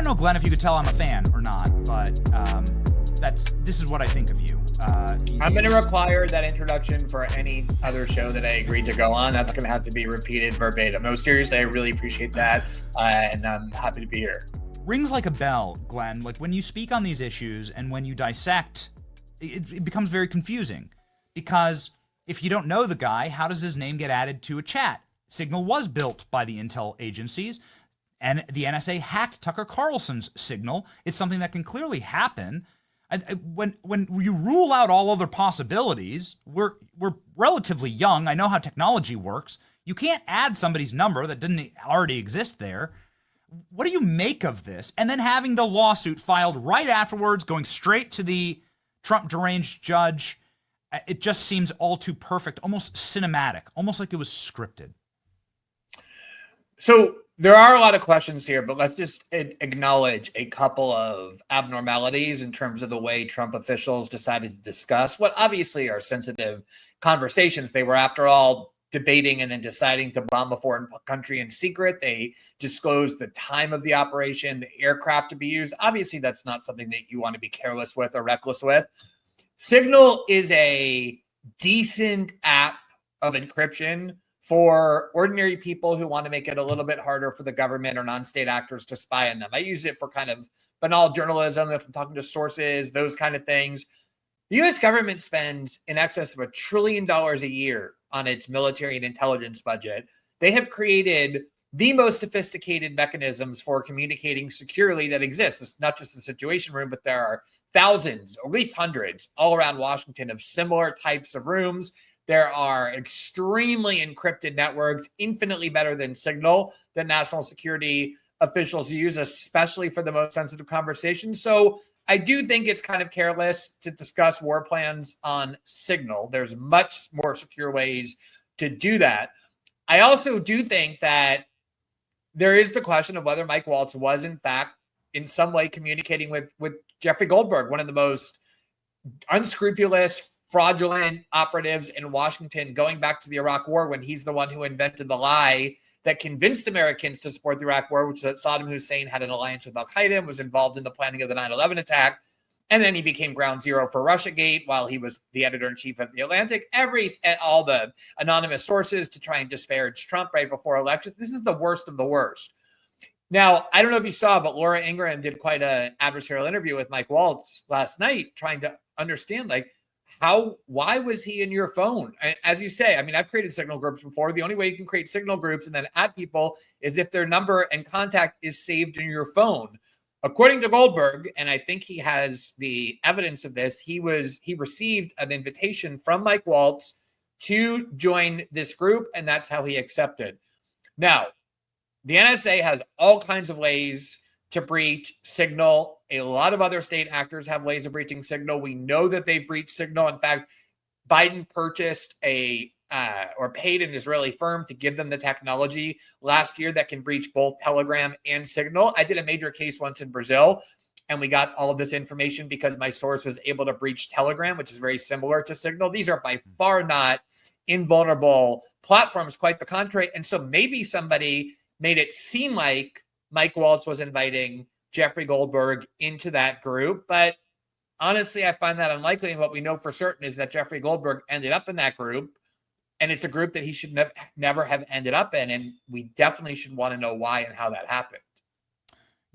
know, Glenn, if you could tell I'm a fan or not, but this is what I think of you. I'm going to require that introduction for any other show that I agreed to go on. That's going to have to be repeated verbatim. No, seriously, I really appreciate that, and I'm happy to be here. Rings like a bell, Glenn. Like when you speak on these issues and when you dissect, it becomes very confusing. Because if you don't know the guy, how does his name get added to a chat? Signal was built by the intel agencies, and the NSA hacked Tucker Carlson's Signal. It's something that can clearly happen. When you rule out all other possibilities, we're relatively young. I know how technology works. You can't add somebody's number that didn't already exist there. What do you make of this? And then having the lawsuit filed right afterwards, going straight to the Trump deranged judge. It just seems all too perfect, almost cinematic, almost like it was scripted. So there are a lot of questions here, but let's just acknowledge a couple of abnormalities in terms of the way Trump officials decided to discuss what obviously are sensitive conversations. They were, after all, debating and then deciding to bomb a foreign country in secret. They disclosed the time of the operation, the aircraft to be used. Obviously, that's not something that you want to be careless with or reckless with. Signal is a decent app of encryption for ordinary people who want to make it a little bit harder for the government or non-state actors to spy on them. I use it for kind of banal journalism, if I'm talking to sources, those kind of things. The U.S. government spends in excess of $1 trillion a year on its military and intelligence budget. They have created the most sophisticated mechanisms for communicating securely that exist. It's not just the Situation Room, but there are thousands, or at least hundreds, all around Washington of similar types of rooms. There are extremely encrypted networks, infinitely better than Signal, that national security officials use, especially for the most sensitive conversations. So I do think it's kind of careless to discuss war plans on Signal. There's much more secure ways to do that. I also do think that there is the question of whether Mike Waltz was, in fact, in some way communicating with Jeffrey Goldberg, one of the most unscrupulous, fraudulent operatives in Washington, going back to the Iraq War, when he's the one who invented the lie that convinced Americans to support the Iraq War, which is that Saddam Hussein had an alliance with Al-Qaeda and was involved in the planning of the 9/11 attack. And then he became ground zero for Russiagate while he was the editor-in-chief of The Atlantic. All the anonymous sources to try and disparage Trump right before election. This is the worst of the worst. Now, I don't know if you saw, but Laura Ingraham did quite an adversarial interview with Mike Waltz last night, trying to understand, why was he in your phone? As you say, I mean, I've created Signal groups before. The only way you can create Signal groups and then add people is if their number and contact is saved in your phone. According to Goldberg, and I think he has the evidence of this, he received an invitation from Mike Waltz to join this group, and that's how he accepted. Now, the NSA has all kinds of ways to breach Signal. A lot of other state actors have ways of breaching Signal. We know that they've breached Signal. In fact, Biden purchased or paid an Israeli firm to give them the technology last year that can breach both Telegram and Signal. I did a major case once in Brazil, and we got all of this information because my source was able to breach Telegram, which is very similar to Signal. These are by far not invulnerable platforms, quite the contrary. And so maybe somebody made it seem like Mike Waltz was inviting Jeffrey Goldberg into that group. But honestly, I find that unlikely. And what we know for certain is that Jeffrey Goldberg ended up in that group. And it's a group that he should never have ended up in. And we definitely should want to know why and how that happened.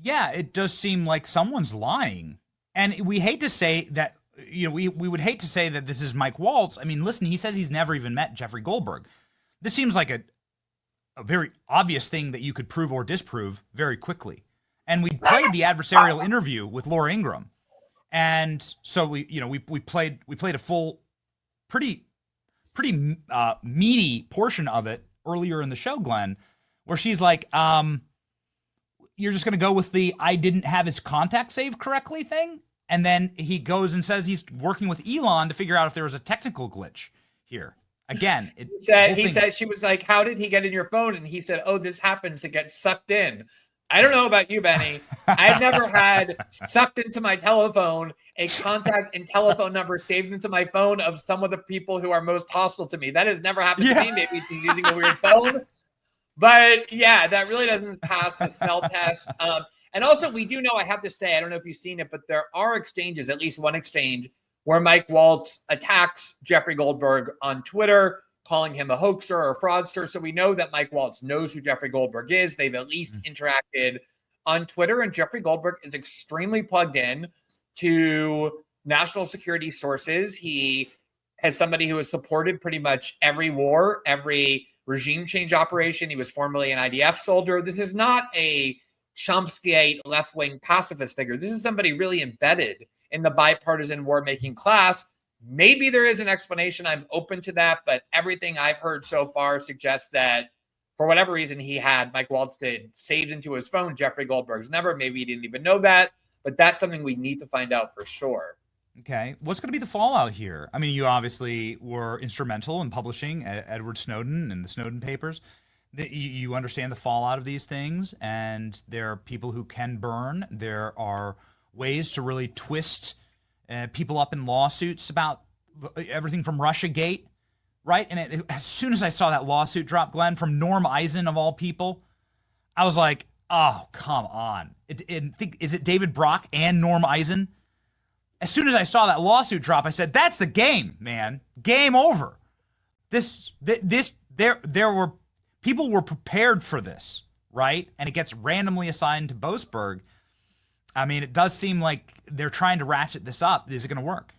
Yeah, it does seem like someone's lying. And we hate to say that, we would hate to say that this is Mike Waltz. I mean, listen, he says he's never even met Jeffrey Goldberg. This seems like a very obvious thing that you could prove or disprove very quickly. And we played the adversarial interview with Laura Ingraham. And so we played a full, pretty meaty portion of it earlier in the show, Glenn, where she's like, you're just going to go with the I didn't have his contact saved correctly thing? And then he goes and says he's working with Elon to figure out if there was a technical glitch here. Again, he said, she was like, how did he get in your phone? And he said, oh, this happens to get sucked in. I don't know about you, Benny. I've never had sucked into my telephone a contact and telephone number saved into my phone of some of the people who are most hostile to me. That has never happened to me. Maybe it's using a weird phone. But yeah, that really doesn't pass the smell test. And also, we do know, I have to say, I don't know if you've seen it, but there are exchanges, at least one exchange, where Mike Waltz attacks Jeffrey Goldberg on Twitter, calling him a hoaxer or a fraudster. So we know that Mike Waltz knows who Jeffrey Goldberg is. They've at least interacted on Twitter, and Jeffrey Goldberg is extremely plugged in to national security sources. He has somebody who has supported pretty much every war, every regime change operation. He was formerly an IDF soldier. This is not a Chomsky left-wing pacifist figure. This is somebody really embedded in the bipartisan war-making class. Maybe there is an explanation. I'm open to that, but everything I've heard so far suggests that for whatever reason he had, Mike Waltz did, saved into his phone Jeffrey Goldberg's number. Maybe he didn't even know that, but that's something we need to find out for sure. Okay. What's going to be the fallout here? I mean, you obviously were instrumental in publishing Edward Snowden and the Snowden papers. You understand the fallout of these things, and there are people who can burn. There are ways to really twist people up in lawsuits about everything from Russiagate, right? And as soon as I saw that lawsuit drop, Glenn, from Norm Eisen of all people, I was like, oh, come on. Is it David Brock and Norm Eisen? As soon as I saw that lawsuit drop, I said, that's the game, man. Game over. People were prepared for this, right? And it gets randomly assigned to Boasberg. I mean, it does seem like they're trying to ratchet this up. Is it going to work?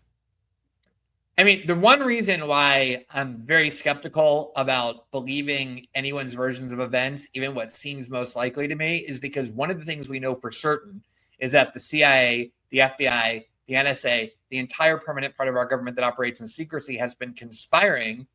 I mean, the one reason why I'm very skeptical about believing anyone's versions of events, even what seems most likely to me, is because one of the things we know for certain is that the CIA, the FBI, the NSA, the entire permanent part of our government that operates in secrecy has been conspiring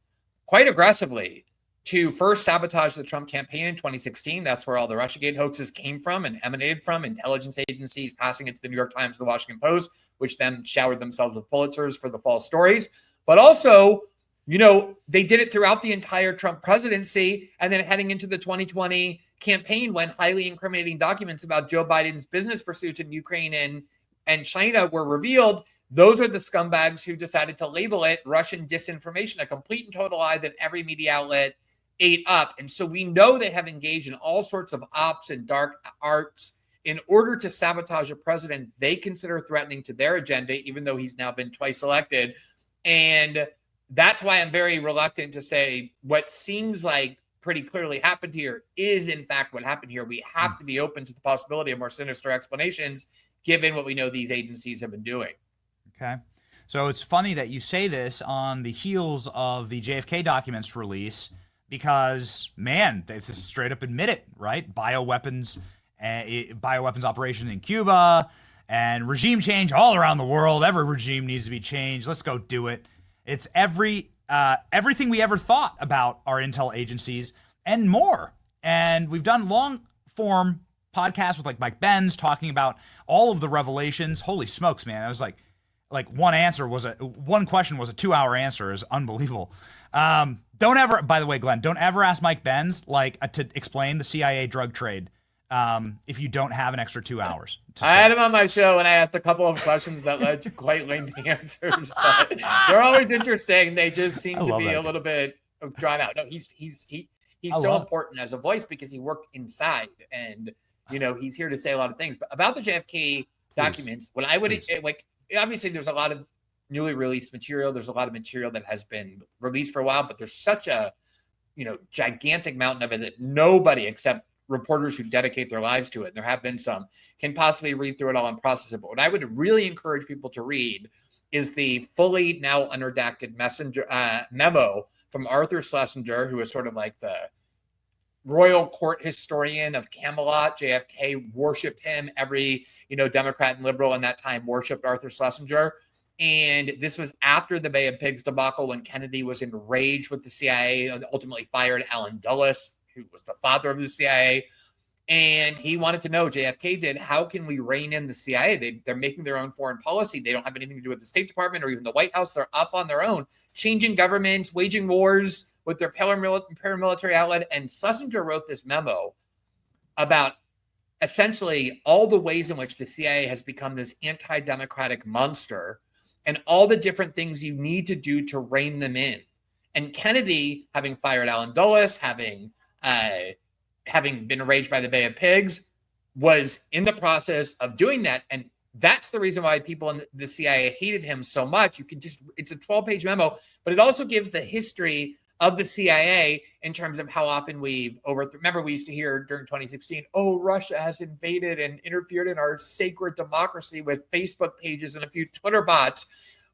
quite aggressively to first sabotage the Trump campaign in 2016. That's where all the Russiagate hoaxes came from and emanated from, intelligence agencies passing it to the New York Times, the Washington Post, which then showered themselves with Pulitzers for the false stories. But also, they did it throughout the entire Trump presidency, and then heading into the 2020 campaign when highly incriminating documents about Joe Biden's business pursuits in Ukraine and China were revealed. Those are the scumbags who decided to label it Russian disinformation, a complete and total lie that every media outlet ate up. And so we know they have engaged in all sorts of ops and dark arts in order to sabotage a president they consider threatening to their agenda, even though he's now been twice elected. And that's why I'm very reluctant to say what seems like pretty clearly happened here is in fact what happened here. We have to be open to the possibility of more sinister explanations, given what we know these agencies have been doing. Okay. So it's funny that you say this on the heels of the JFK documents release, because, man, they just straight up admit it, right? Bioweapons operation in Cuba and regime change all around the world. Every regime needs to be changed. Let's go do it. It's everything we ever thought about our intel agencies and more. And we've done long form podcasts with like Mike Benz talking about all of the revelations. Holy smokes, man. I was like one question was a 2-hour answer. Is unbelievable. Don't ever, by the way, Glenn, don't ever ask Mike Benz to explain the CIA drug trade if you don't have an extra 2 hours. I had him on my show and I asked a couple of questions that led to quite lengthy answers, but they're always interesting. They just seem to be a little bit drawn out. No, he's so important as a voice because he worked inside and, he's here to say a lot of things. But about the JFK documents, what I would like, obviously there's a lot of newly released material. There's a lot of material that has been released for a while, but there's such a, gigantic mountain of it that nobody except reporters who dedicate their lives to it, and there have been some, can possibly read through it all and process it. But what I would really encourage people to read is the fully now unredacted memo from Arthur Schlesinger, who is sort of like the royal court historian of Camelot. JFK worshipped him. Every, Democrat and liberal in that time worshipped Arthur Schlesinger. And this was after the Bay of Pigs debacle, when Kennedy was enraged with the CIA and ultimately fired Allen Dulles, who was the father of the CIA. And he wanted to know, JFK did, how can we rein in the CIA? They're making their own foreign policy. They don't have anything to do with the State Department or even the White House. They're up on their own, changing governments, waging wars with their paramilitary outlet. And Schlesinger wrote this memo about essentially all the ways in which the CIA has become this anti-democratic monster and all the different things you need to do to rein them in. And Kennedy, having fired Allen Dulles, having been enraged by the Bay of Pigs, was in the process of doing that. And that's the reason why people in the CIA hated him so much. It's a 12-page memo, but it also gives the history of the CIA in terms of how often remember we used to hear during 2016, oh, Russia has invaded and interfered in our sacred democracy with Facebook pages and a few Twitter bots.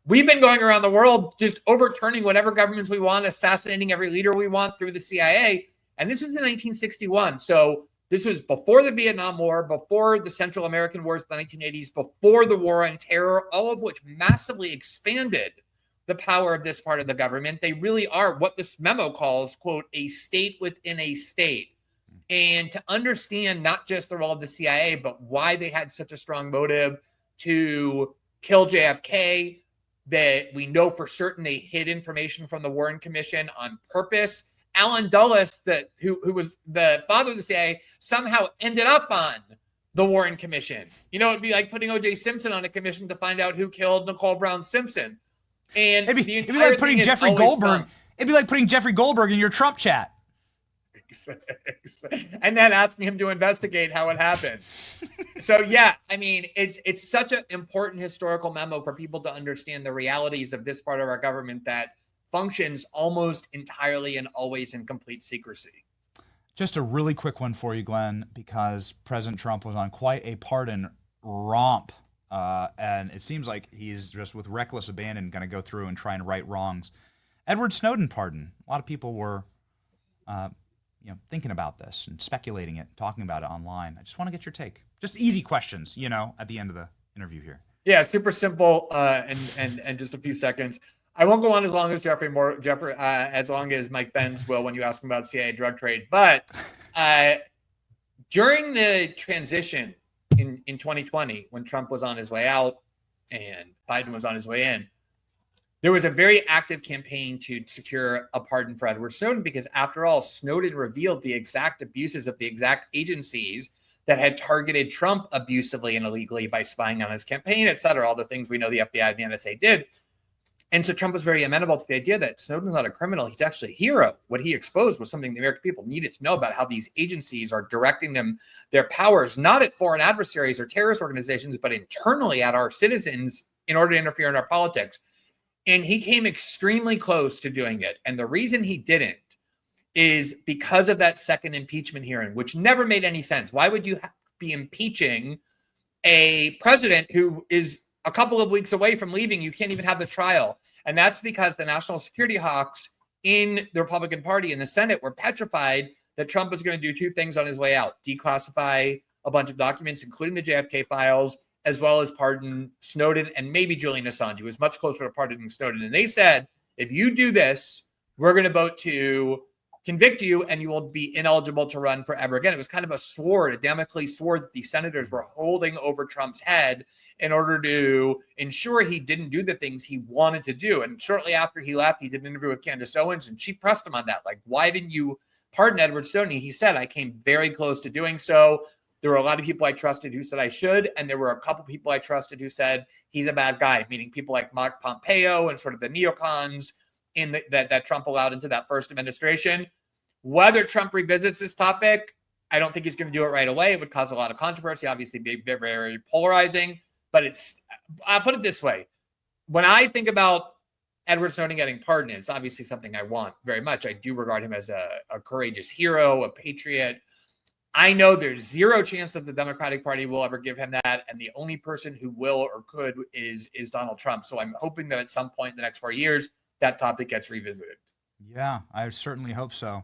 We've been going around the world just overturning whatever governments we want, assassinating every leader we want through the CIA. And this was in 1961. So this was before the Vietnam War, before the Central American Wars of the 1980s, before the War on Terror, all of which massively expanded the power of this part of the government. They really are what this memo calls, quote, a state within a state. And to understand not just the role of the CIA, but why they had such a strong motive to kill JFK, that we know for certain they hid information from the Warren Commission on purpose. Allen Dulles, who was the father of the CIA, somehow ended up on the Warren Commission. It'd be like putting O.J. Simpson on a commission to find out who killed Nicole Brown Simpson. And it'd be like putting Jeffrey Goldberg. It'd be like putting Jeffrey Goldberg in your Trump chat. And then asking him to investigate how it happened. So yeah, I mean, it's such an important historical memo for people to understand the realities of this part of our government that functions almost entirely and always in complete secrecy. Just a really quick one for you, Glenn, because President Trump was on quite a pardon romp, and it seems like he's just with reckless abandon going to go through and try and right wrongs. Edward Snowden pardon. A lot of people were thinking about this and speculating it, talking about it online. I just want to get your take. Just easy questions, at the end of the interview here. Yeah, super simple, and just a few seconds. I won't go on as long as as long as Mike Benz will when you ask him about CIA drug trade. But during the transition in 2020, when Trump was on his way out and Biden was on his way in, there was a very active campaign to secure a pardon for Edward Snowden because, after all, Snowden revealed the exact abuses of the exact agencies that had targeted Trump abusively and illegally by spying on his campaign, et cetera, all the things we know the FBI and the NSA did. And so Trump was very amenable to the idea that Snowden's not a criminal. He's actually a hero. What he exposed was something the American people needed to know about how these agencies are directing their powers, not at foreign adversaries or terrorist organizations, but internally at our citizens in order to interfere in our politics. And he came extremely close to doing it. And the reason he didn't is because of that second impeachment hearing, which never made any sense. Why would you be impeaching a president who is a couple of weeks away from leaving? You can't even have the trial. And that's because the national security hawks in the Republican Party in the Senate were petrified that Trump was going to do two things on his way out: declassify a bunch of documents, including the JFK files, as well as pardon Snowden and maybe Julian Assange, who was much closer to pardoning Snowden. And they said, if you do this, we're going to vote to convict you and you will be ineligible to run forever again. It was kind of a Damocles sword that the senators were holding over Trump's head in order to ensure he didn't do the things he wanted to do. And shortly after he left, he did an interview with Candace Owens, and she pressed him on that. Like, why didn't you pardon Edward Snowden? He said, I came very close to doing so. There were a lot of people I trusted who said I should, and there were a couple people I trusted who said he's a bad guy, meaning people like Mark Pompeo and sort of the neocons that Trump allowed into that first administration. Whether Trump revisits this topic, I don't think he's going to do it right away. It would cause a lot of controversy, obviously be very, very polarizing. But I'll put it this way. When I think about Edward Snowden getting pardoned, it's obviously something I want very much. I do regard him as a courageous hero, a patriot. I know there's zero chance that the Democratic Party will ever give him that. And the only person who will or could is Donald Trump. So I'm hoping that at some point in the next 4 years, that topic gets revisited. Yeah, I certainly hope so.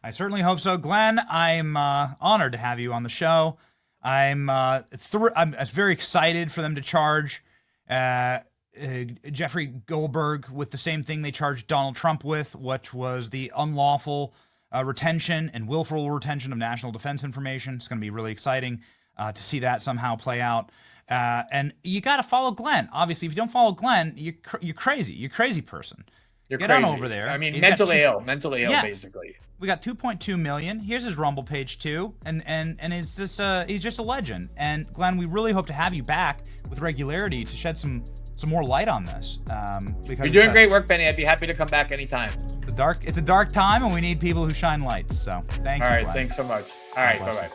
Glenn, I'm honored to have you on the show. I'm very excited for them to charge Jeffrey Goldberg with the same thing they charged Donald Trump with, which was the unlawful retention and willful retention of national defense information. It's going to be really exciting to see that somehow play out. And you got to follow Glenn. Obviously, if you don't follow Glenn, you're crazy. You're a crazy person. Get crazy. On over there. I mean, mentally ill, basically. We got 2.2 million. Here's his Rumble page too, and he's just a legend. And Glenn, we really hope to have you back with regularity to shed some more light on this. Because you're doing great work, Benny. I'd be happy to come back anytime. It's a dark time, and we need people who shine lights. So thank you. All right, Glenn. thanks so much. All right, bye-bye.